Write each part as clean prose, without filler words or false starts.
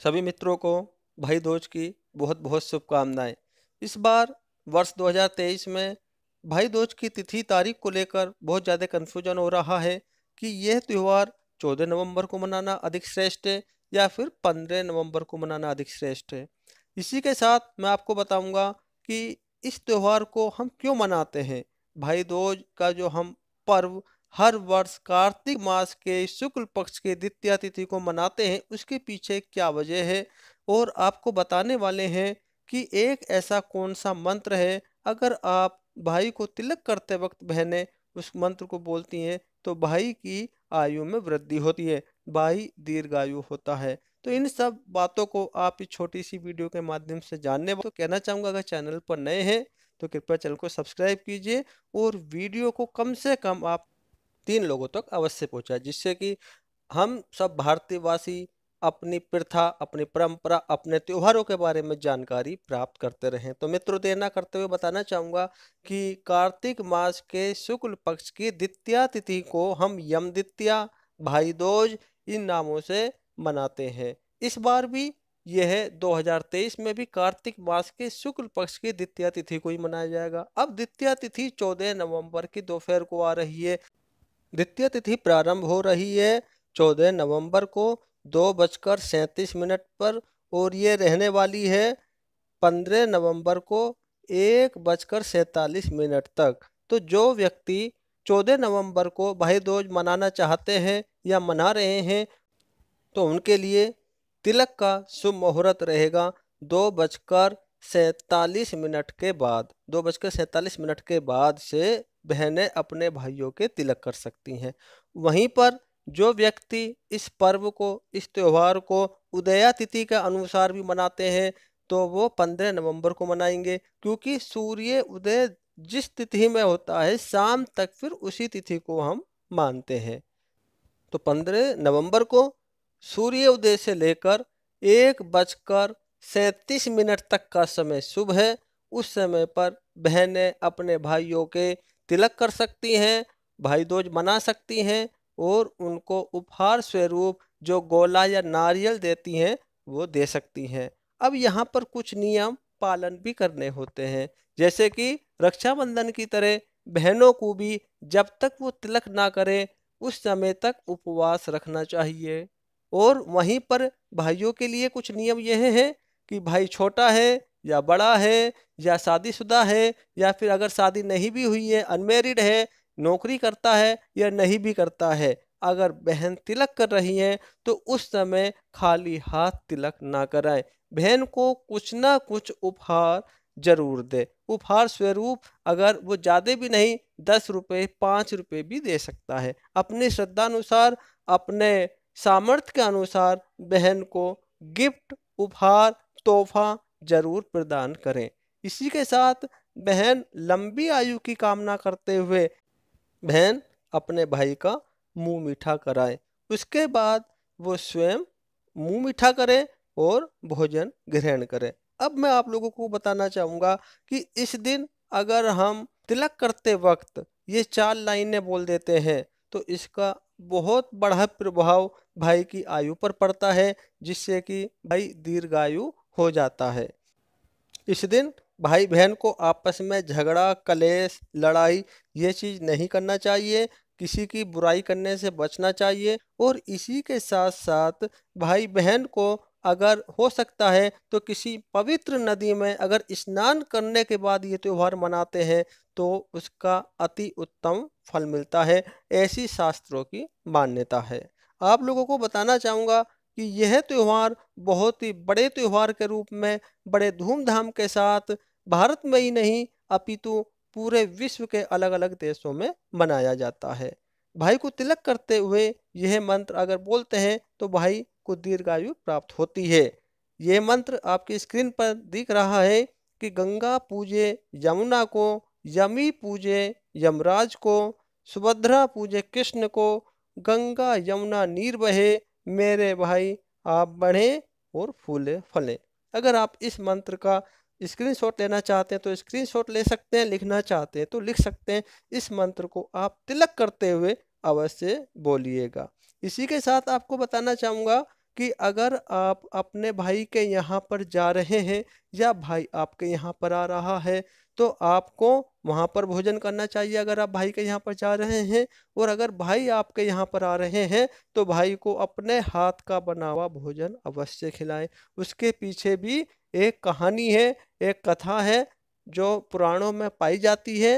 सभी मित्रों को भाई दूज की बहुत बहुत शुभकामनाएं। इस बार वर्ष 2023 में भाई दूज की तिथि तारीख को लेकर बहुत ज़्यादा कन्फ्यूजन हो रहा है कि यह त्यौहार 14 नवंबर को मनाना अधिक श्रेष्ठ है या फिर 15 नवंबर को मनाना अधिक श्रेष्ठ है। इसी के साथ मैं आपको बताऊंगा कि इस त्यौहार को हम क्यों मनाते हैं। भाई दूज का जो हम पर्व हर वर्ष कार्तिक मास के शुक्ल पक्ष के द्वितीया तिथि को मनाते हैं, उसके पीछे क्या वजह है और आपको बताने वाले हैं कि एक ऐसा कौन सा मंत्र है, अगर आप भाई को तिलक करते वक्त बहनें उस मंत्र को बोलती हैं तो भाई की आयु में वृद्धि होती है, भाई दीर्घायु होता है। तो इन सब बातों को आप इस छोटी सी वीडियो के माध्यम से जानने तो कहना चाहूँगा, अगर चैनल पर नए हैं तो कृपया चैनल को सब्सक्राइब कीजिए और वीडियो को कम से कम आप 3 लोगों तक अवश्य पहुंचाए, जिससे कि हम सब भारतीयवासी अपनी प्रथा, अपनी परंपरा, अपने त्योहारों के बारे में जानकारी प्राप्त करते रहें। तो मित्रों, देर ना करते हुए बताना चाहूँगा कि कार्तिक मास के शुक्ल पक्ष की द्वितीया तिथि को हम यम द्वितीया, भाई दूज इन नामों से मनाते हैं। इस बार भी यह 2023 में भी कार्तिक मास के शुक्ल पक्ष की द्वितीया तिथि को ही मनाया जाएगा। अब द्वितीया तिथि 14 नवंबर की दोपहर को आ रही है। द्वितीय तिथि प्रारंभ हो रही है 14 नवंबर को 2:37 पर और ये रहने वाली है 15 नवंबर को 1:47 तक। तो जो व्यक्ति 14 नवंबर को भाई दूज मनाना चाहते हैं या मना रहे हैं तो उनके लिए तिलक का शुभ मुहूर्त रहेगा 2:47 के बाद। 2:47 के बाद से बहनें अपने भाइयों के तिलक कर सकती हैं। वहीं पर जो व्यक्ति इस पर्व को, इस त्योहार को उदया तिथि के अनुसार भी मनाते हैं तो वो 15 नवंबर को मनाएंगे, क्योंकि सूर्य उदय जिस तिथि में होता है शाम तक फिर उसी तिथि को हम मानते हैं। तो 15 नवंबर को सूर्य उदय से लेकर 1:37 तक का समय शुभ है। उस समय पर बहनें अपने भाइयों के तिलक कर सकती हैं, भाई दूज मना सकती हैं और उनको उपहार स्वरूप जो गोला या नारियल देती हैं वो दे सकती हैं। अब यहाँ पर कुछ नियम पालन भी करने होते हैं, जैसे कि रक्षाबंधन की तरह बहनों को भी जब तक वो तिलक ना करें उस समय तक उपवास रखना चाहिए। और वहीं पर भाइयों के लिए कुछ नियम यह है कि भाई छोटा है या बड़ा है या शादीशुदा है या फिर अगर शादी नहीं भी हुई है, अनमेरिड है, नौकरी करता है या नहीं भी करता है, अगर बहन तिलक कर रही है तो उस समय खाली हाथ तिलक ना कराएं। बहन को कुछ ना कुछ उपहार जरूर दे। उपहार स्वरूप अगर वो ज़्यादा भी नहीं, 10 रुपये 5 रुपये भी दे सकता है। अपनी श्रद्धानुसार, अपने सामर्थ्य के अनुसार बहन को गिफ्ट, उपहार, तोहफा जरूर प्रदान करें। इसी के साथ बहन लंबी आयु की कामना करते हुए बहन अपने भाई का मुंह मीठा कराए। उसके बाद वो स्वयं मुंह मीठा करे और भोजन ग्रहण करे। अब मैं आप लोगों को बताना चाहूँगा कि इस दिन अगर हम तिलक करते वक्त ये 4 लाइनें बोल देते हैं तो इसका बहुत बड़ा प्रभाव भाई की आयु पर पड़ता है, जिससे कि भाई दीर्घायु हो जाता है। इस दिन भाई बहन को आपस में झगड़ा, कलेश, लड़ाई ये चीज़ नहीं करना चाहिए। किसी की बुराई करने से बचना चाहिए। और इसी के साथ साथ भाई बहन को अगर हो सकता है तो किसी पवित्र नदी में अगर स्नान करने के बाद ये त्यौहार मनाते हैं तो उसका अति उत्तम फल मिलता है। ऐसी शास्त्रों की मान्यता है। आप लोगों को बताना चाहूँगा कि यह त्यौहार बहुत ही बड़े त्यौहार के रूप में बड़े धूमधाम के साथ भारत में ही नहीं अपितु पूरे विश्व के अलग अलग देशों में मनाया जाता है। भाई को तिलक करते हुए यह मंत्र अगर बोलते हैं तो भाई को दीर्घायु प्राप्त होती है। यह मंत्र आपकी स्क्रीन पर दिख रहा है कि गंगा पूजे यमुना को, यमी पूजे यमराज को, सुभद्रा पूजे कृष्ण को, गंगा यमुना नीर बहे, मेरे भाई आप बढ़ें और फूले फलें। अगर आप इस मंत्र का स्क्रीनशॉट लेना चाहते हैं तो स्क्रीनशॉट ले सकते हैं, लिखना चाहते हैं तो लिख सकते हैं। इस मंत्र को आप तिलक करते हुए अवश्य बोलिएगा। इसी के साथ आपको बताना चाहूँगा कि अगर आप अपने भाई के यहाँ पर जा रहे हैं या भाई आपके यहाँ पर आ रहा है तो आपको वहाँ पर भोजन करना चाहिए अगर आप भाई के यहाँ पर जा रहे हैं। और अगर भाई आपके यहाँ पर आ रहे हैं तो भाई को अपने हाथ का बना हुआ भोजन अवश्य खिलाएं। उसके पीछे भी एक कहानी है, एक कथा है जो पुराणों में पाई जाती है।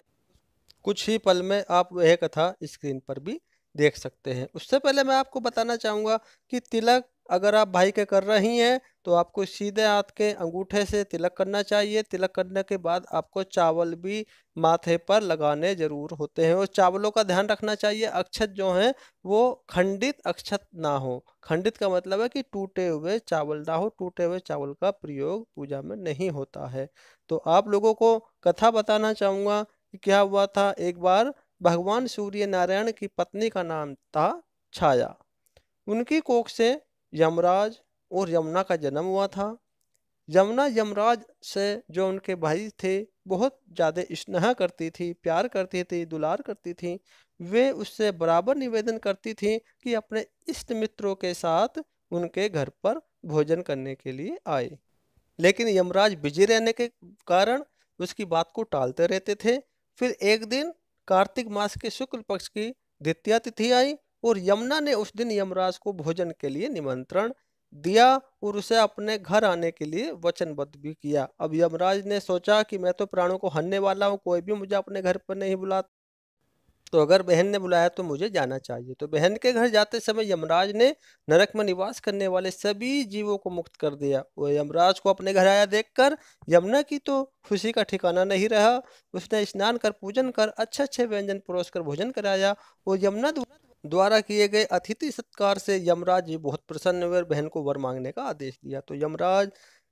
कुछ ही पल में आप वह कथा स्क्रीन पर भी देख सकते हैं। उससे पहले मैं आपको बताना चाहूँगा कि तिलक अगर आप भाई के कर रही हैं तो आपको सीधे हाथ के अंगूठे से तिलक करना चाहिए। तिलक करने के बाद आपको चावल भी माथे पर लगाने जरूर होते हैं और चावलों का ध्यान रखना चाहिए अक्षत जो हैं वो खंडित अक्षत ना हो। खंडित का मतलब है कि टूटे हुए चावल ना हो। टूटे हुए चावल का प्रयोग पूजा में नहीं होता है। तो आप लोगों को कथा बताना चाहूँगा कि क्या हुआ था। एक बार भगवान सूर्य नारायण की पत्नी का नाम था छाया। उनकी कोख से यमराज और यमुना का जन्म हुआ था। यमुना यमराज से जो उनके भाई थे बहुत ज़्यादा स्नेह करती थी, प्यार करती थी, दुलार करती थी। वे उससे बराबर निवेदन करती थी कि अपने इष्ट मित्रों के साथ उनके घर पर भोजन करने के लिए आए। लेकिन यमराज बिजी रहने के कारण उसकी बात को टालते रहते थे। फिर एक दिन कार्तिक मास के शुक्ल पक्ष की द्वितीया तिथि आई और यमुना ने उस दिन यमराज को भोजन के लिए निमंत्रण दिया और उसे अपने घर आने के लिए वचनबद्ध भी किया। अब यमराज ने सोचा कि मैं तो प्राणों को हरने वाला हूँ, कोई भी मुझे अपने घर पर नहीं बुलाता, तो अगर बहन ने बुलाया तो मुझे जाना चाहिए। तो बहन के घर जाते समय यमराज ने नरक में निवास करने वाले सभी जीवों को मुक्त कर दिया। वो यमराज को अपने घर आया देखकर यमुना की तो खुशी का ठिकाना नहीं रहा। उसने स्नान कर पूजन कर अच्छे अच्छे व्यंजन परोस कर भोजन कराया और यमुना द्वारा किए गए अतिथि सत्कार से यमराज जी बहुत प्रसन्न हुए और बहन को वर मांगने का आदेश दिया। तो यमराज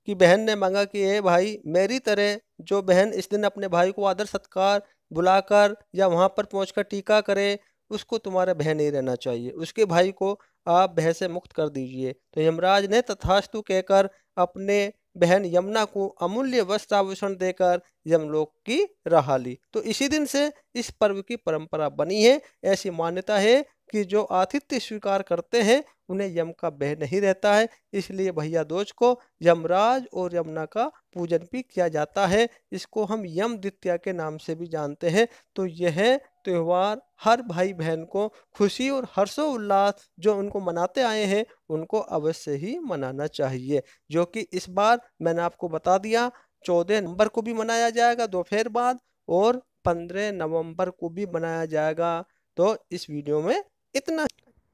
की बहन ने मांगा कि हे भाई, मेरी तरह जो बहन इस दिन अपने भाई को आदर सत्कार बुलाकर या वहां पर पहुंचकर टीका करे, उसको तुम्हारा भय नहीं रहना चाहिए। उसके भाई को आप भय से मुक्त कर दीजिए। तो यमराज ने तथास्तु कहकर अपने बहन यमुना को अमूल्य वस्त्र आभूषण देकर यमलोक की राह ली। तो इसी दिन से इस पर्व की परंपरा बनी है। ऐसी मान्यता है कि जो आतिथ्य स्वीकार करते हैं उन्हें यम का भय नहीं रहता है। इसलिए भैया दूज को यमराज और यमुना का पूजन भी किया जाता है। इसको हम यम द्वितीया के नाम से भी जानते हैं। तो यह त्योहार हर भाई बहन को खुशी और हर्षोल्लास जो उनको मनाते आए हैं उनको अवश्य ही मनाना चाहिए। जो कि इस बार मैंने आपको बता दिया 14 नवंबर को भी मनाया जाएगा दोपहर बाद और 15 नवंबर को भी मनाया जाएगा। तो इस वीडियो में इतना।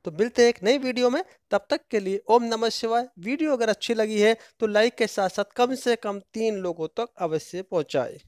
तो मिलते हैं एक नई वीडियो में, तब तक के लिए ओम नमः शिवाय। वीडियो अगर अच्छी लगी है तो लाइक के साथ साथ कम से कम 3 लोगों तक अवश्य पहुंचाए।